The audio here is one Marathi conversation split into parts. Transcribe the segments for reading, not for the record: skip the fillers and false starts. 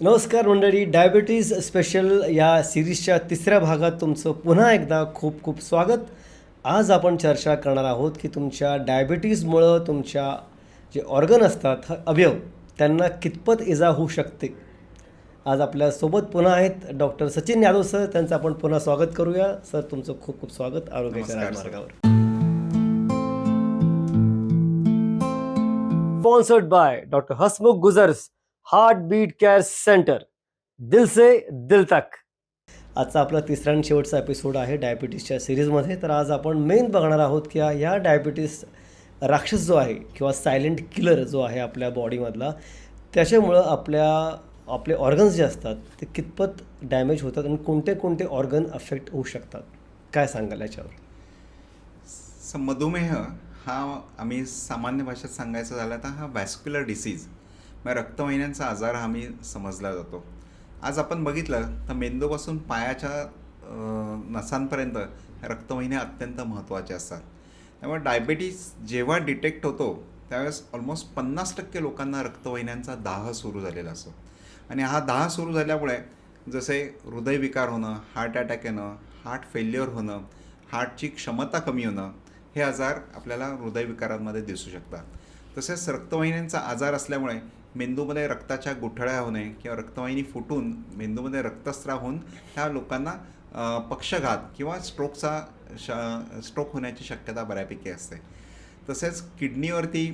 नमस्कार मंडळी. डायबिटीज स्पेशल या सिरीजच्या तिसऱ्या भागात तुमचं पुन्हा एकदा खूप खूप स्वागत. आज आपण चर्चा करणार आहोत की तुमच्या डायबिटीजमुळं तुमच्या जे ऑर्गन असतात, अवयव, त्यांना कितपत इजा होऊ शकते. आज आपल्यासोबत पुन्हा आहेत डॉक्टर सचिन यादव सर. त्यांचं आपण पुन्हा स्वागत करूया. सर, तुमचं खूप खूप स्वागत आरोग्याच्या नमस्कार, राजमार्गावर. Sponsored by doctor Hasmukh गुजर्स, heart beat care centre, दिल से दिल तक. आजचा आपला तिसरा आणि शेवटचा एपिसोड आहे डायबिटीसच्या सिरीजमध्ये. तर आज आपण मेन बघणार आहोत की ह्या डायबिटीस राक्षस जो आहे किंवा सायलेंट किलर जो आहे आपल्या बॉडीमधला, त्याच्यामुळं आपले ऑर्गन्स जे असतात ते कितपत डॅमेज होतात आणि कोणते कोणते ऑर्गन अफेक्ट होऊ शकतात. काय सांगाल याच्यावर? मधुमेह हा आम्ही सामान्य भाषेत सांगायचं झालं तर हा व्हॅस्क्युलर डिसीज म्हणजे रक्तवाहिन्यांचा आजार हा आम्ही समजला जातो. आज आपण बघितलं तर मेंदूपासून पायाच्या नसांपर्यंत रक्तवाहिन्या अत्यंत महत्त्वाच्या असतात. त्यामुळे डायबिटीज जेव्हा डिटेक्ट होतो त्यावेळेस ऑलमोस्ट 50% लोकांना रक्तवाहिन्यांचा दाह सुरू झालेला असतो. आणि हा दाह सुरू झाल्यामुळे जसे हृदयविकार होणं, हार्ट अटॅक येणं, हार्ट फेल्युअर होणं, हार्टची क्षमता कमी होणं, हे आजार आपल्याला हृदयविकारांमध्ये दिसू शकतात. तसेच रक्तवाहिन्यांचा आजार असल्यामुळे मेंदूमध्ये रक्ताच्या गुठळ्या होणे किंवा रक्तवाहिनी फुटून मेंदूमध्ये रक्तस्राव होऊन ह्या लोकांना पक्षघात किंवा स्ट्रोक होण्याची शक्यता बऱ्यापैकी असते. तसेच किडनीवरती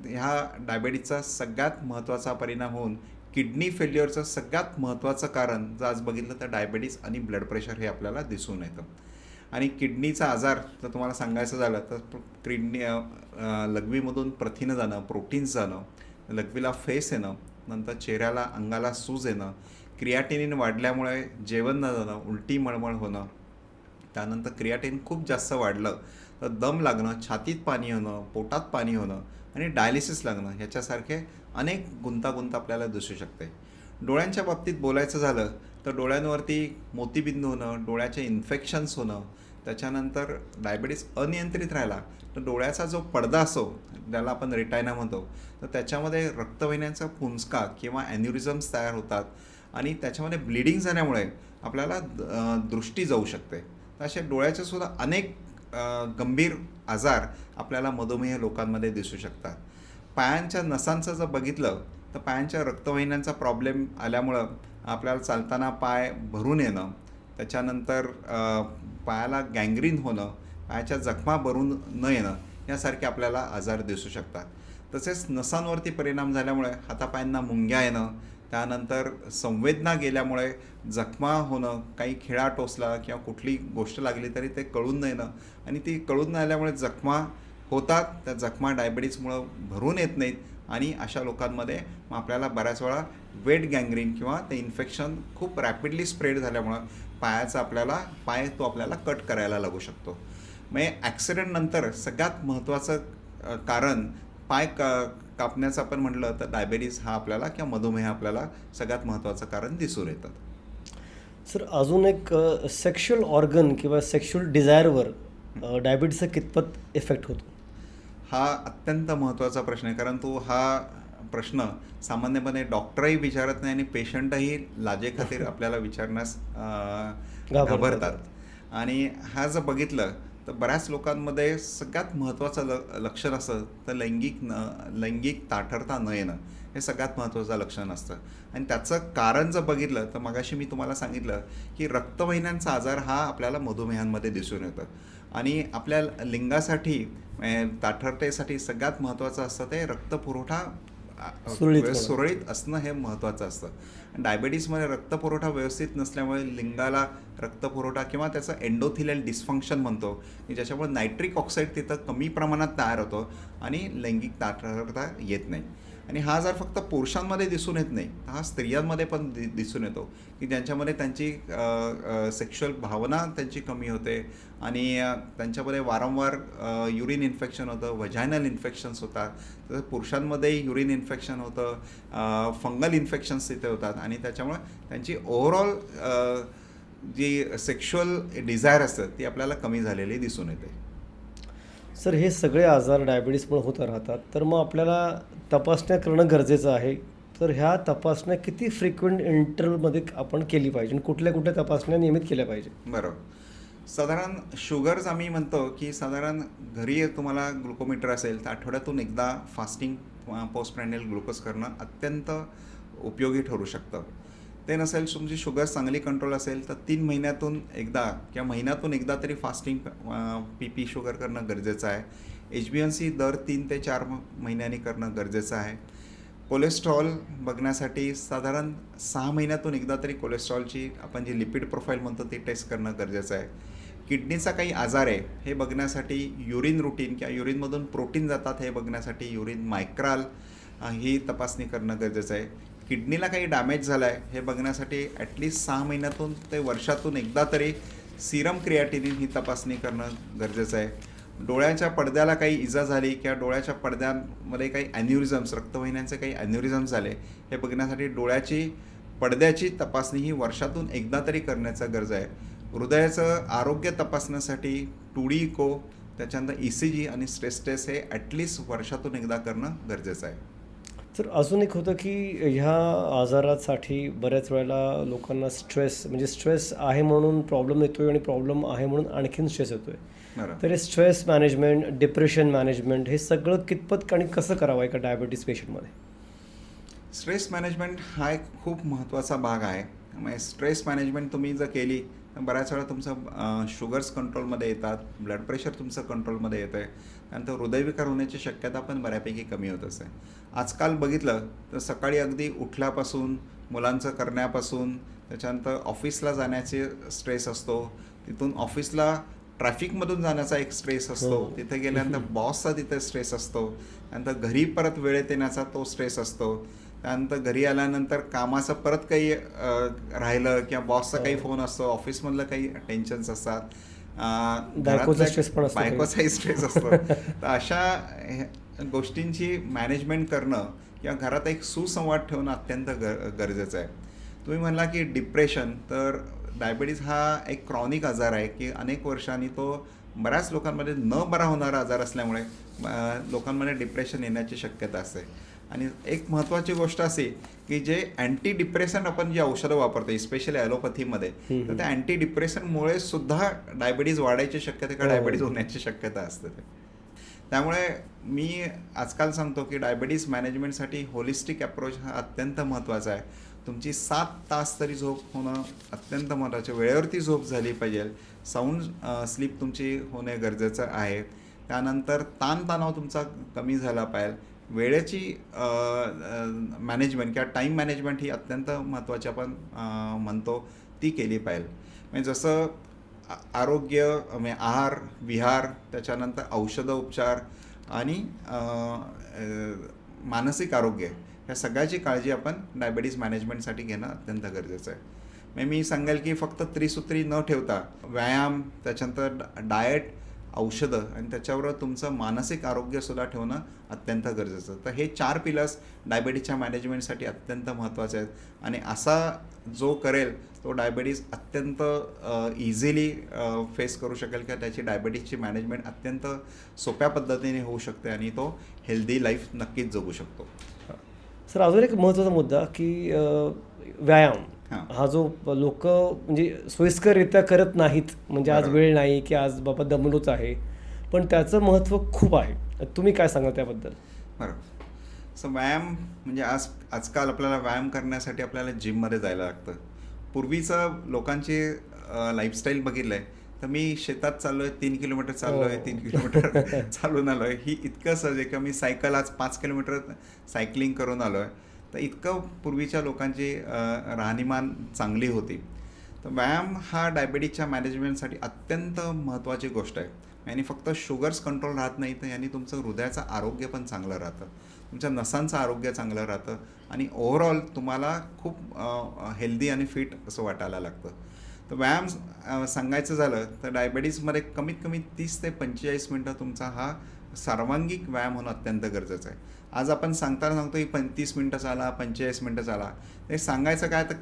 ह्या डायबिटीजचा सगळ्यात महत्त्वाचा परिणाम होऊन किडनी फेल्युअरचं सगळ्यात महत्त्वाचं कारण जर आज बघितलं तर डायबिटीज आणि ब्लड प्रेशर हे आपल्याला दिसून येतं. आणि किडनीचा आजार जर तुम्हाला सांगायचं झालं तर किडनी लघवीमधून प्रथिनं जाणं, प्रोटीन्स जाणं, लघवीला फेस येणं, नंतर चेहऱ्याला अंगाला सूज येणं, क्रियाटिनिन वाढल्यामुळे जेवण न जाणं, उलटी मळमळ होणं, त्यानंतर क्रियाटिन खूप जास्त वाढलं तर दम लागणं, छातीत पाणी होणं, पोटात पाणी होणं आणि डायलिसिस लागणं, ह्याच्यासारखे अनेक गुंतागुंत आपल्याला दिसू शकते. डोळ्यांच्या बाबतीत बोलायचं झालं तर डोळ्यांवरती मोतीबिंदू होणं, डोळ्याचे इन्फेक्शन्स होणं, त्याच्यानंतर डायबिटीस अनियंत्रित राहिला तर डोळ्याचा जो पडदा असो, ज्याला आपण रेटायना म्हणतो, तर त्याच्यामध्ये रक्तवाहिन्यांचा पुंजका किंवा ॲन्युरिझम्स तयार होतात आणि त्याच्यामध्ये ब्लिडिंग झाल्यामुळे आपल्याला दृष्टी जाऊ शकते. तर असे डोळ्याचे सुद्धा अनेक गंभीर आजार आपल्याला मधुमेह लोकांमध्ये दिसू शकतात. पायांच्या नसांचं जर बघितलं तर पायांच्या रक्तवाहिन्यांचा प्रॉब्लेम आल्यामुळं आपल्याला चालताना पाय भरून येणं, त्याच्यानंतर पायाला गँग्रीन होणं, पायाच्या जखमा भरून न येणं, यासारखे आपल्याला आजार दिसू शकतात. तसेच नसांवरती परिणाम झाल्यामुळे हातापायांना मुंग्या येणं, त्यानंतर संवेदना गेल्यामुळे जखमा होणं, काही खिळा टोचला किंवा कुठली गोष्ट लागली तरी ते कळून न येणं आणि ती कळून न आल्यामुळे जखमा होतात. त्या जखमा डायबिटीजमुळं भरून येत नाहीत आणि अशा लोकांमध्ये मग आपल्याला बऱ्याच वेळा वेट गँग्रीन किंवा ते इन्फेक्शन खूप रॅपिडली स्प्रेड झाल्यामुळं पाय आपल्याला कट करायला लागू शकतो. म्हणजे ॲक्सिडेंटनंतर सगळ्यात महत्त्वाचं कारण पाय कापण्याचं आपण म्हटलं तर डायबिटीज हा आपल्याला किंवा मधुमेह आपल्याला सगळ्यात महत्त्वाचं कारण दिसून येतं. सर, अजून एक सेक्शुअल ऑर्गन किंवा सेक्शुअल डिझायरवर डायबिटीसचा कितपत इफेक्ट होतो? हा अत्यंत महत्त्वाचा प्रश्न आहे, कारण तो हा प्रश्न सामान्यपणे डॉक्टरही विचारत नाही आणि पेशंटही लाजेखातीर आपल्याला विचारण्यास घाबरतात. आणि हा जर बघितलं तर बऱ्याच लोकांमध्ये सगळ्यात महत्त्वाचं लक्षण असतं तर लैंगिक ताठरता न येणं, हे सगळ्यात महत्त्वाचं लक्षण असतं. आणि त्याचं कारण जर बघितलं तर मगाशी मी तुम्हाला सांगितलं की रक्तवाहिन्यांचा आजार हा आपल्याला मधुमेहांमध्ये दिसून येतं. आणि आपल्या लिंगासाठी ताठरतेसाठी सगळ्यात महत्त्वाचं असतं ते रक्तपुरवठा सुरळीत असणं, हे महत्त्वाचं असतं. डायबिटीसमध्ये रक्तपुरवठा व्यवस्थित नसल्यामुळे लिंगाला रक्तपुरवठा किंवा त्याचं एंडोथिलियल डिस्फंक्शन म्हणतो की ज्याच्यामुळे नायट्रिक ऑक्साईड तिथं कमी प्रमाणात तयार होतो आणि लैंगिक ताठरता येत नाही. आणि हा आजार फक्त पुरुषांमध्ये दिसून येत नाही, हा स्त्रियांमध्ये पण दिसून येतो की ज्यांच्यामध्ये त्यांची सेक्शुअल भावना त्यांची कमी होते आणि त्यांच्यामध्ये वारंवार युरिन इन्फेक्शन होतं, व्हजायनल इन्फेक्शन्स होतात. तसं पुरुषांमध्येही युरिन इन्फेक्शन होतं, फंगल इन्फेक्शन्स तिथे होतात आणि त्याच्यामुळे त्यांची ओव्हरऑल जी सेक्शुअल डिझायर असतं ती आपल्याला कमी झालेली दिसून येते. सर, हे सगळे आजार डायबिटीसमुळे होत राहतात, तर मग आपल्याला तपासण्या करणं गरजेचं आहे. तर ह्या तपासण्या किती फ्रिक्वेंट इंटरव्हलमध्ये आपण केली पाहिजे आणि कुठल्या कुठल्या तपासण्या नियमित केल्या पाहिजे? बरोबर. साधारण शुगर्स आम्ही म्हणतो की साधारण घरी तुम्हाला ग्लुकोमीटर असेल तर आठवड्यातून एकदा फास्टिंग पोस्ट प्रॅन्डियल ग्लुकोज करणं अत्यंत उपयोगी ठरू शकतं. ते नसेल तुमची शुगर चांगली कंट्रोल असेल तर 3 महिन्यातून एकदा किंवा महिन्यातून एकदा तरी फास्टिंग पी शुगर करणं गरजेचं आहे. HbA1c दर 3 ते 4 महिन्यांनी करणं गरजेचं आहे. कोलेस्ट्रॉल बघण्यासाठी साधारण 6 महिन्यातून एकदा तरी कोलेस्ट्रॉलची आपण जी लिपिड प्रोफाईल म्हणतो ती टेस्ट करणं गरजेचं आहे. किडनीचा काही आजार आहे हे बघण्यासाठी युरिन रुटीन किंवा युरिनमधून प्रोटीन जातात हे बघण्यासाठी युरिन मायक्राल ही तपासणी करणं गरजेचं आहे. किडनीला काही डॅमेज झाला आहे हे बघण्यासाठी ॲटलिस्ट 6 महिन्यातून ते वर्षातून एकदा तरी सिरम क्रिएटिनिन ही तपासणी करणं गरजेचं आहे. डोळ्याच्या पडद्याला काही इजा झाली किंवा डोळ्याच्या पडद्यांमध्ये काही ॲन्युरिझम्स रक्तवाहिन्यांचे काही ॲन्युरिझम्स झाले हे बघण्यासाठी डोळ्याची पडद्याची तपासणी ही वर्षातून एकदा तरी करण्याचा गरज आहे. हृदयाचं आरोग्य तपासण्यासाठी 2D इको त्याच्यानंतर ECG आणि स्ट्रेस टेस्ट हे ॲटलिस्ट वर्षातून एकदा करणं गरजेचं आहे. तर अजून एक होतं की ह्या आजारासाठी बऱ्याच वेळेला लोकांना स्ट्रेस आहे म्हणून प्रॉब्लेम येतोय आणि प्रॉब्लेम आहे म्हणून आणखीन स्ट्रेस येतोय. बरं. तर हे स्ट्रेस मॅनेजमेंट, डिप्रेशन मॅनेजमेंट हे सगळं कितपत आणि कसं करावं एका डायबिटीस पेशंटमध्ये? स्ट्रेस मॅनेजमेंट हा एक खूप महत्त्वाचा भाग आहे. म्हणजे स्ट्रेस मॅनेजमेंट तुम्ही जर केली तर बऱ्याच वेळा तुमचं शुगर्स कंट्रोलमध्ये येतात, ब्लड प्रेशर तुमचं कंट्रोलमध्ये येतं आहे, त्यानंतर हृदयविकार होण्याची शक्यता पण बऱ्यापैकी कमी होत असते. आजकाल बघितलं तर सकाळी अगदी उठल्यापासून, मुलांचं करण्यापासून, त्याच्यानंतर ऑफिसला जाण्याचे स्ट्रेस असतो, तिथून ऑफिसला ट्रॅफिकमधून जाण्याचा एक स्ट्रेस असतो, तिथे गेल्यानंतर बॉसचा तिथे स्ट्रेस असतो, त्यानंतर घरी परत वेळेत येण्याचा तो स्ट्रेस असतो, त्यानंतर घरी आल्यानंतर कामाचं परत काही राहिलं किंवा बॉसचा काही फोन असतो, ऑफिसमधलं काही टेन्शन्स असतात, बायकोचाही स्ट्रेस असतो. तर अशा गोष्टींची मॅनेजमेंट करणं किंवा घरात एक सुसंवाद ठेवणं अत्यंत गरजेचं आहे. तुम्ही म्हणला की डिप्रेशन, तर डायबिटीज हा एक क्रॉनिक आजार आहे की अनेक वर्षांनी तो बऱ्याच लोकांमध्ये न बरा होणारा आजार असल्यामुळे लोकांमध्ये डिप्रेशन येण्याची शक्यता असते. आणि एक महत्त्वाची गोष्ट अशी की जे अँटी डिप्रेशन आपण जी औषधं वापरतो स्पेशली ॲलोपॅथीमध्ये, तर त्या अँटी डिप्रेशनमुळे सुद्धा डायबिटीज वाढायची शक्यता किंवा डायबिटीज होण्याची शक्यता असते. त्यामुळे मी आजकाल सांगतो की डायबिटीज मॅनेजमेंटसाठी होलिस्टिक अप्रोच हा अत्यंत महत्त्वाचा आहे. तुमची 7 तास तरी झोप होणं अत्यंत महत्त्वाचे. वेळेवरती झोप झाली पाहिजे, साऊंड स्लीप तुमची होणे गरजेचं आहे. त्यानंतर ताणतणाव तुमचा कमी झाला पाहिजे. वेळेची मॅनेजमेंट किंवा टाईम मॅनेजमेंट ही अत्यंत महत्त्वाची आपण म्हणतो ती केली पाहिजे. म्हणजे जसं आरोग्य म्हणजे आहार विहार, त्याच्यानंतर औषधं उपचार आणि मानसिक आरोग्य ह्या सगळ्याची काळजी आपण डायबिटीज मॅनेजमेंटसाठी घेणं अत्यंत गरजेचं आहे. म्हणजे मी सांगेल की फक्त त्रिसूत्री न ठेवता व्यायाम, त्याच्यानंतर डाएट, औषधं आणि त्याच्यावर तुमचं मानसिक आरोग्यसुद्धा ठेवणं अत्यंत गरजेचं. तर हे 4 पिलर्स डायबिटीजच्या मॅनेजमेंटसाठी अत्यंत महत्त्वाचे आहेत. आणि असा जो करेल तो डायबिटीज अत्यंत इझिली फेस करू शकेल किंवा त्याची डायबिटीजची मॅनेजमेंट अत्यंत सोप्या पद्धतीने होऊ शकते आणि तो हेल्दी लाईफ नक्कीच जगू शकतो. सर, अजून एक महत्त्वाचा मुद्दा की व्यायाम हा जो लोक म्हणजे सोयीस्कररित्या करत नाहीत, म्हणजे आज वेळ नाही की आज बाबा दमलोच आहे, पण त्याचं महत्त्व खूप आहे. तुम्ही काय सांगा त्याबद्दल? बरोबर. सो व्यायाम म्हणजे आजकाल आपल्याला व्यायाम करण्यासाठी आपल्याला जिममध्ये जायला लागतं. पूर्वीचं लोकांची लाईफस्टाईल बघितलं आहे तर मी शेतात चाललो आहे, 3 किलोमीटर चाललो आहे, 3 किलोमीटर चालून आलो आहे, ही इतकं सहज आहे का मी सायकल आज 5 किलोमीटर सायकलिंग करून आलो आहे. तर इतकं पूर्वीच्या लोकांची राहणीमान चांगली होती. तर व्यायाम हा डायबिटीजच्या मॅनेजमेंटसाठी अत्यंत महत्त्वाची गोष्ट आहे. आणि फक्त शुगर्स कंट्रोल राहत नाही तर यांनी तुमचं हृदयाचं आरोग्य पण चांगलं राहतं, तुमच्या नसांचं आरोग्य चांगलं राहतं आणि ओव्हरऑल तुम्हाला खूप हेल्दी आणि फिट असं वाटायला लागतं. तर व्यायाम सांगायचं झालं तर डायबिटीजमध्ये कमीत कमी 30 ते 45 मिनटं तुमचा हा सर्वांगिक व्यायाम होणं अत्यंत गरजेचं आहे. आज आपण सांगतो की 35 मिनटं चाला, 45 मिनटं चाला. ते सांगायचं काय तर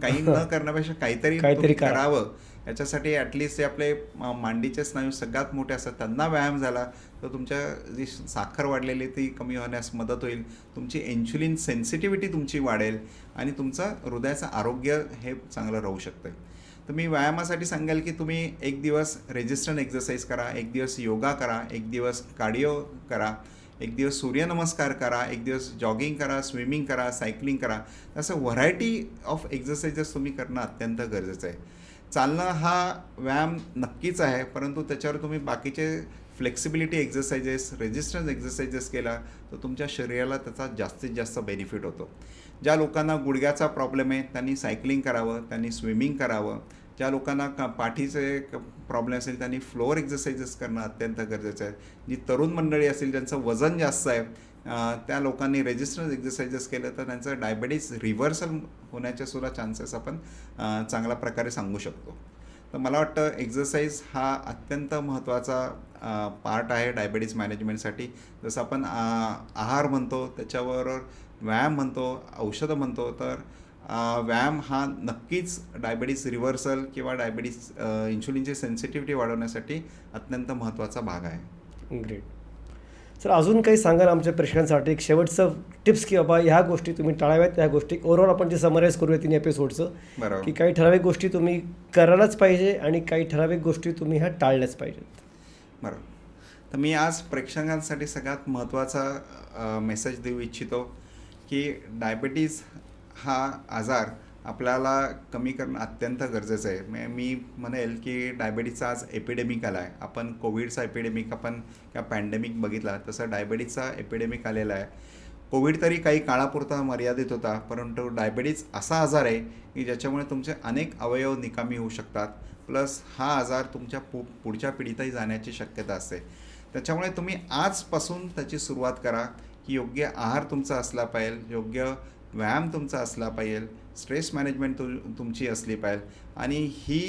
काही न करण्यापेक्षा काहीतरी करावं याच्यासाठी ॲटलिस्ट जे आपले मांडीचे स्नायू सगळ्यात मोठे असतात त्यांना व्यायाम झाला तर तुमच्या जी साखर वाढलेली ती कमी होण्यास मदत होईल, तुमची इन्शुलिन सेन्सिटिव्हिटी तुमची वाढेल आणि तुमचं हृदयाचं आरोग्य हे चांगलं राहू शकतं. तर मी व्यायामासाठी सांगेल की तुम्ही एक दिवस रेजिस्टंट एक्झरसाईज करा, एक दिवस योगा करा, एक दिवस कार्डिओ करा, एक दिवस सूर्यनमस्कार करा, एक दिवस जॉगिंग करा, स्विमिंग करा, सायकलिंग करा. असं व्हरायटी ऑफ एक्झरसाइजेस तुम्ही करणं अत्यंत गरजेचं आहे. चालणं हा व्यायाम नक्कीच आहे, परंतु त्याच्यावर तुम्ही बाकीचे फ्लेक्सिबिलिटी एक्झरसाइजेस, रेजिस्टन्स एक्झरसाइजेस केला तर तुमच्या शरीराला त्याचा जास्तीत जास्त बेनिफिट होतो. ज्या लोकांना गुडघ्याचा प्रॉब्लेम आहे त्यांनी सायकलिंग करावं, त्यांनी स्विमिंग करावं. ज्या लोकांना पाठीचे प्रॉब्लेम असेल त्यांनी फ्लोअर एक्झरसाइजेस करणं अत्यंत गरजेचं आहे. जी तरुण मंडळी असेल ज्यांचं वजन जास्त आहे त्या लोकांनी रेजिस्टन्स एक्झरसाइजेस केलं तर त्यांचं डायबेटीस रिव्हर्सल होण्याचे सुद्धा चान्सेस आपण चांगल्या प्रकारे सांगू शकतो. तर मला वाटतं एक्झरसाईज हा अत्यंत महत्त्वाचा पार्ट आहे डायबेटीस मॅनेजमेंटसाठी. जसं आपण आहार म्हणतो, त्याच्याबरोबर व्यायाम म्हणतो, औषधं म्हणतो, तर व्यायाम हा नक्कीच डायबेटीस रिव्हर्सल किंवा डायबेटीस इन्शुलिनची सेन्सिटिव्हिटी वाढवण्यासाठी अत्यंत महत्त्वाचा भाग आहे. ग्रेट. सर अजून काही सांगाल आमच्या प्रेक्षकांसाठी एक शेवटचं टिप्स की बाबा ह्या गोष्टी तुम्ही टाळाव्यात, ह्या गोष्टी ओव्हरऑल आपण जे समराईज करूया 3 एपिसोडचं, बरोबर. की काही ठराविक गोष्टी तुम्ही करायलाच पाहिजे आणि काही ठराविक गोष्टी तुम्ही ह्या टाळल्याच पाहिजेत. बरोबर. तर मी आज प्रेक्षकांसाठी सगळ्यात महत्त्वाचा मेसेज देऊ इच्छितो की डायबेटीज हा आजार आपल्याला कमी करणं अत्यंत गरजेचं आहे. मी म्हणेल की डायबेटीसचा आज एपिडेमिक आला आहे. आपण कोविडचा एपिडेमिक आपण किंवा पॅन्डेमिक बघितला तसं डायबेटीसचा एपिडेमिक आलेला आहे. कोविड तरी काही काळापुरता मर्यादित होता, परंतु डायबेटीस असा आजार आहे की ज्याच्यामुळे तुमचे अनेक अवयव निकामी होऊ शकतात. प्लस हा आजार तुमच्या पुढच्या पिढीतही जाण्याची शक्यता असते. त्याच्यामुळे तुम्ही आजपासून त्याची सुरुवात करा की योग्य आहार तुमचा असला पाहिजे, योग्य व्यायाम तुमचा असला पाहिजे, स्ट्रेस मॅनेजमेंट तुमची असली पाहिजे आणि ही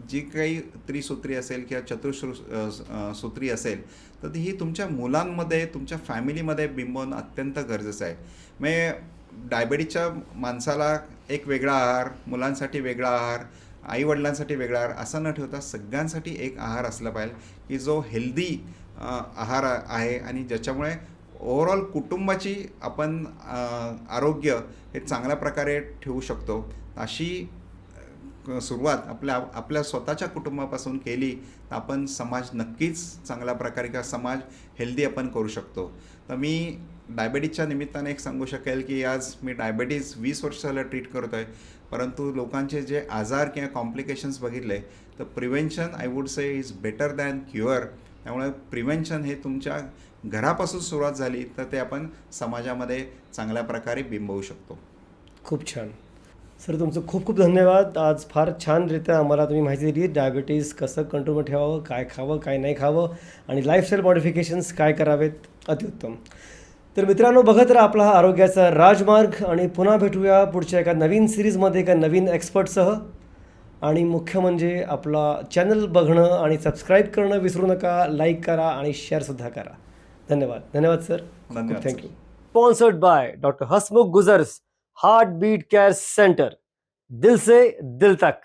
जी काही त्रिसूत्री असेल किंवा सूत्री असेल तर ही तुमच्या मुलांमध्ये, तुमच्या फॅमिलीमध्ये बिंबवणं अत्यंत गरजेचं आहे. म्हणजे डायबेटीसच्या माणसाला एक वेगळा आहार, मुलांसाठी वेगळा आहार, आईवडिलांसाठी वेगळा आहार असं न ठेवता सगळ्यांसाठी एक आहार असला पाहिजे की जो हेल्दी आहार आहे आणि ज्याच्यामुळे ओव्हरऑल कुटुंबाची आपण आरोग्य हे चांगल्या प्रकारे ठेवू शकतो. अशी सुरुवात आपल्या स्वतःच्या कुटुंबापासून केली तर आपण समाज नक्कीच चांगल्या प्रकारे किंवा समाज हेल्दी आपण करू शकतो. तर मी डायबेटीसच्या निमित्ताने एक सांगू शकेल की आज मी डायबेटीस 20 वर्ष झालं ट्रीट करतो आहे, परंतु लोकांचे जे आजार किंवा कॉम्प्लिकेशन्स बघितले तर prevention I would say is better than cure. त्यामुळे प्रिव्हेन्शन हे तुमच्या घरापासून सुरुवात झाली तर ते आपण समाजामध्ये चांगल्या प्रकारे बिंबवू शकतो. खूप छान सर, तुमचं खूप खूप धन्यवाद. आज फार छानरित्या आम्हाला तुम्ही माहिती दिली डायबिटीज कसं कंट्रोलमध्ये ठेवावं, काय खावं काय नाही खावं आणि लाईफस्टाईल मॉडिफिकेशन्स काय करावेत. अतिउत्तम. तर मित्रांनो, बघत राहा आपला हा आरोग्याचा राजमार्ग आणि पुन्हा भेटूया पुढच्या एका नवीन सिरीजमध्ये एका नवीन एक्सपर्टसह. आणि मुख्य म्हणजे आपला चॅनल बघणं आणि सबस्क्राईब करणं विसरू नका. लाईक करा आणि शेअरसुद्धा करा. धन्यवाद. धन्यवाद सर. धन्यवाद. Thank you. Sponsored by doctor Hasmukh गुजर्स heart beat care centre. दिल से दिल तक.